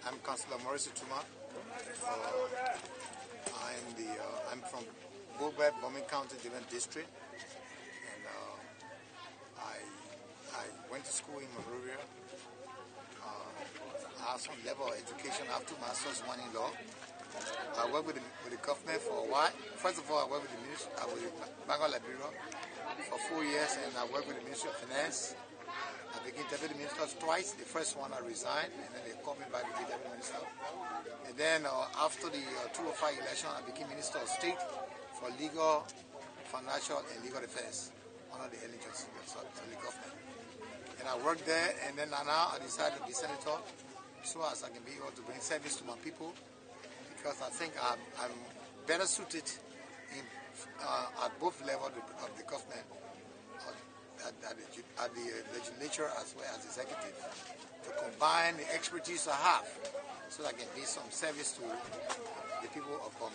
I'm Councillor Saytumah. I'm from Bombay County, Different District, and I went to school in Monrovia. I have some level of education. I have 2 masters, 1 in law. I worked with the government for a while. First of all, I worked with the Ministry, with the Bank of Liberia for 4 years, and I worked with the Ministry of Finance. I became deputy minister twice. The first one I resigned, and then they called me back to be deputy minister. And then after the 2005 election, I became Minister of State for Legal, Financial, and Legal Affairs under the agency of the government. And I worked there, and then now I decided to be senator so as I can be able to bring service to my people, because I think I'm better suited at both levels of the government, at the legislature as well as executive, to combine the expertise I have so that I can be some service to the people of Bombay.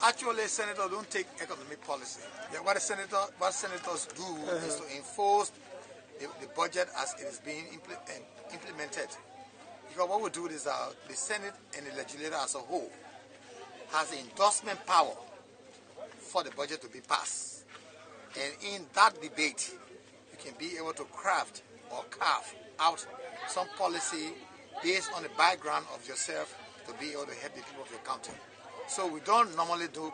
Actually, senators don't take economic policy. What senators do is to enforce the budget as it is being implemented. Because what we do is the Senate and the legislature as a whole has the endorsement power for the budget to be passed. And in that debate, you can be able to craft or carve out some policy based on the background of yourself to be able to help the people of your county. So we don't normally do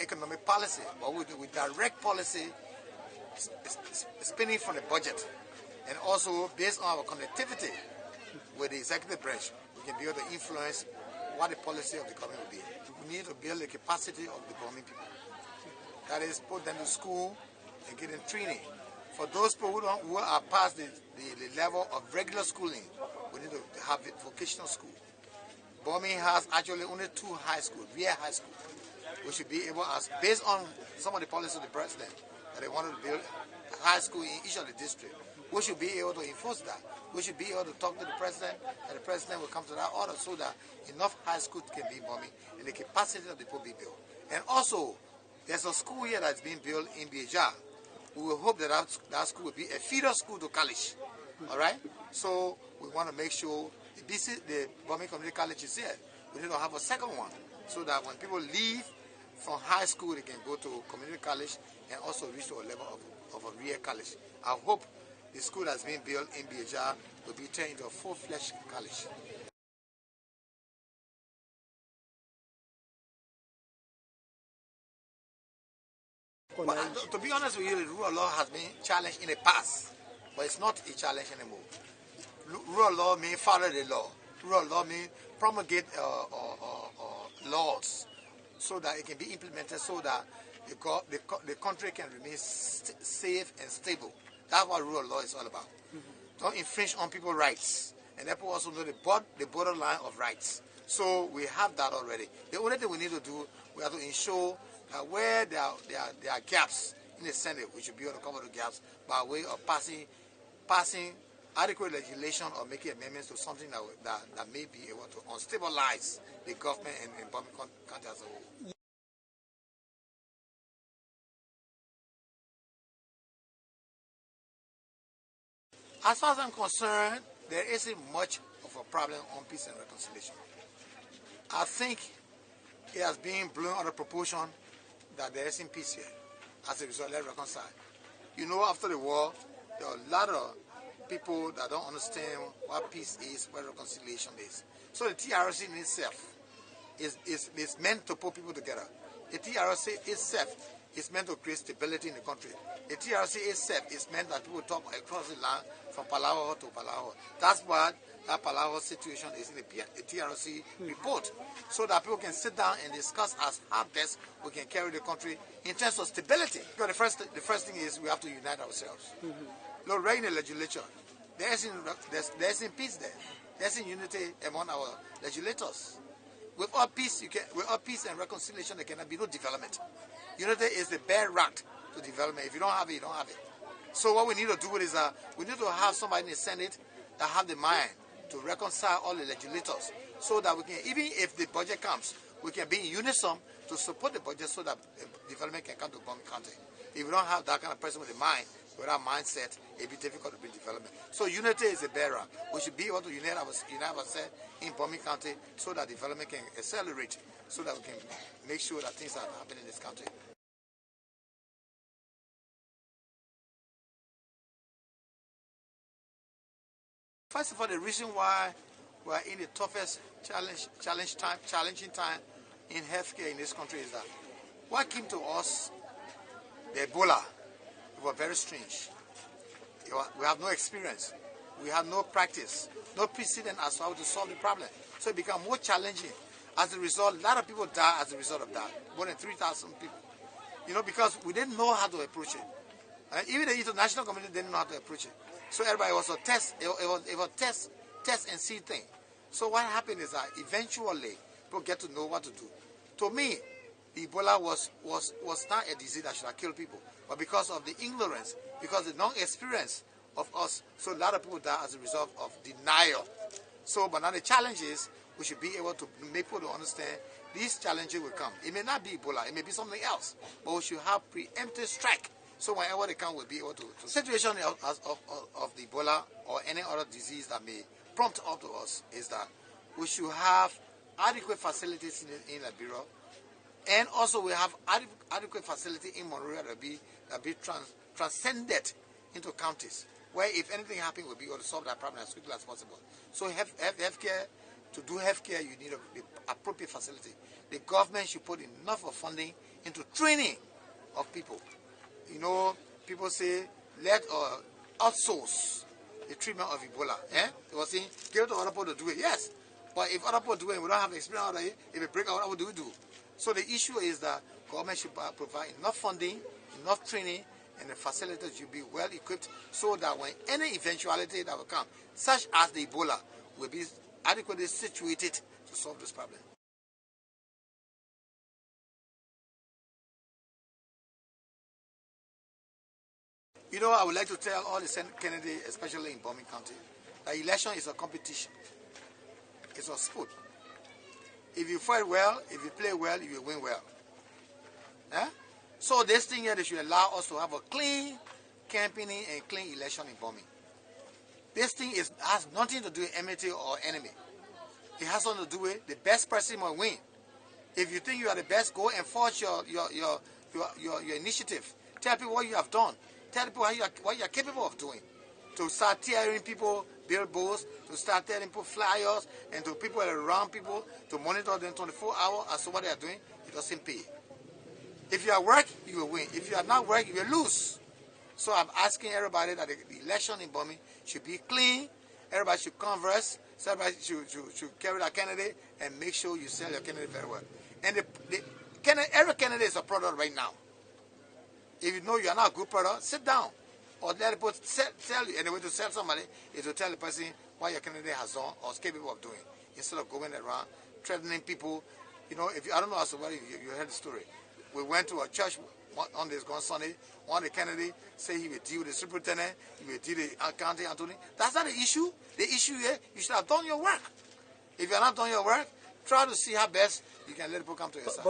economic policy, but we do with direct policy spending from the budget, and also based on our connectivity with the executive branch, we can be able to influence what the policy of the government will be. We need to build the capacity of the Bombay people. That is, put them to school and get them training. For those people who are past the level of regular schooling, we need to have a vocational school. Bombay has actually only 2 high schools, real high school. We should be able, based on some of the policies of the president, that they wanted to build a high school in each of the districts. We should be able to enforce that. We should be able to talk to the president, and the president will come to that order so that enough high schools can be in Bombay and the capacity of the people be built. And also, there's a school here that's being built in Beja. We will hope that that school will be a feeder school to college. All right? So we want to make sure the Bombay Community College is here. We need to have a second one so that when people leave from high school, they can go to community college and also reach to a level of a real college. I hope the school that's being built in Beja will be turned into a full-fledged college. But to be honest with you, the rule of law has been challenged in the past, but it's not a challenge anymore. Rule of law means follow the law. Rule of law means promulgate laws so that it can be implemented so that the country can remain safe and stable. That's what rule of law is all about. Don't infringe on people's rights. And therefore also know the borderline of rights. So we have that already. The only thing we need to do, we have to ensure that where there are gaps in the Senate, we should be able to cover the gaps by way of passing adequate legislation or making amendments to something that may be able to unstabilize the government and Bombay County as a whole. As far as I'm concerned, there isn't much of a problem on peace and reconciliation. I think it has been blown out of proportion that there isn't peace here. As a result, let's reconcile. You know, after the war, there are a lot of people that don't understand what peace is, what reconciliation is. So the TRC in itself is meant to put people together. The TRC itself is meant to create stability in the country. The TRC itself is meant that people talk across the land from Palawa to Palawa. That's what that Palawa situation is in the TRC report, so that people can sit down and discuss as how best we can carry the country in terms of stability. Because the first thing is we have to unite ourselves. Look, right in the legislature, there isn't peace there. There isn't unity among our legislators. Without peace and reconciliation, there cannot be no development. Unity is the bare rock to development. If you don't have it, you don't have it. So what we need to do is we need to have somebody in the Senate that have the mind to reconcile all the legislators, so that we can, even if the budget comes, we can be in unison to support the budget so that development can come to Bombay County. If you don't have that kind of person with a mind, with that mindset, it'll be difficult to bring development. So unity is a bearer. We should be able to unite ourselves in Bombay County so that development can accelerate, so that we can make sure that things are happening in this country. First of all, the reason why we are in the toughest challenging time in healthcare in this country is that what came to us, the Ebola, it was very strange. We have no experience. We have no practice, no precedent as to how to solve the problem. So it became more challenging. As a result, a lot of people died as a result of that. More than 3,000 people. Because we didn't know how to approach it. And even the international community didn't know how to approach it. So everybody was a test. It was test and see thing. So what happened is that eventually people get to know what to do. To me, the Ebola was not a disease that should have killed people, but because of the ignorance, because of the non-experience of us, so a lot of people die as a result of denial. So, but now the challenge is we should be able to make people to understand these challenges will come. It may not be Ebola, it may be something else, but we should have preemptive strike. So whenever they come, we'll be able to. The situation of the Ebola or any other disease that may prompt up to us is that we should have adequate facilities in Liberia, and also we have adequate facility in Monrovia that be transcended into counties, where if anything happens, we'll be able to solve that problem as quickly as possible. So healthcare, to do healthcare, you need the appropriate facility. The government should put enough of funding into training of people. People say, let outsource the treatment of Ebola. They were saying, give it to other people to do it. Yes, but if other people do it, we don't have experience out of it. If we break out, what do we do? So the issue is that government should provide enough funding, enough training, and the facilities should be well equipped so that when any eventuality that will come, such as the Ebola, will be adequately situated to solve this problem. I would like to tell all the candidates, especially in Bombay County, that election is a competition. It's a sport. If you fight well, if you play well, you will win well. So this thing here, they should allow us to have a clean campaigning and clean election in Bombay. This thing has nothing to do with enmity or enemy. It has something to do with the best person will win. If you think you are the best, go and forge your initiative. Tell people what you have done. Tell people what you are capable of doing. To start tearing people billboards, to start telling people flyers, and to people around people, to monitor them 24 hours as to what they are doing, it doesn't pay. If you are work, you will win. If you are not work, you will lose. So I'm asking everybody that the election in Bombay should be clean. Everybody should converse. So everybody should carry their candidate and make sure you sell your candidate very well. And every candidate is a product right now. If you know you are not a good product, sit down. Or let people tell you. And the way to sell somebody is to tell the person what your candidate has done or is capable of doing. Instead of going around threatening people. If I don't know as to what you heard the story. We went to a church on this gone Sunday. One of the candidates said he will deal with the superintendent, he will deal with the county attorney. That's not the issue. The issue here, you should have done your work. If you have not done your work, try to see how best you can let people come to your side.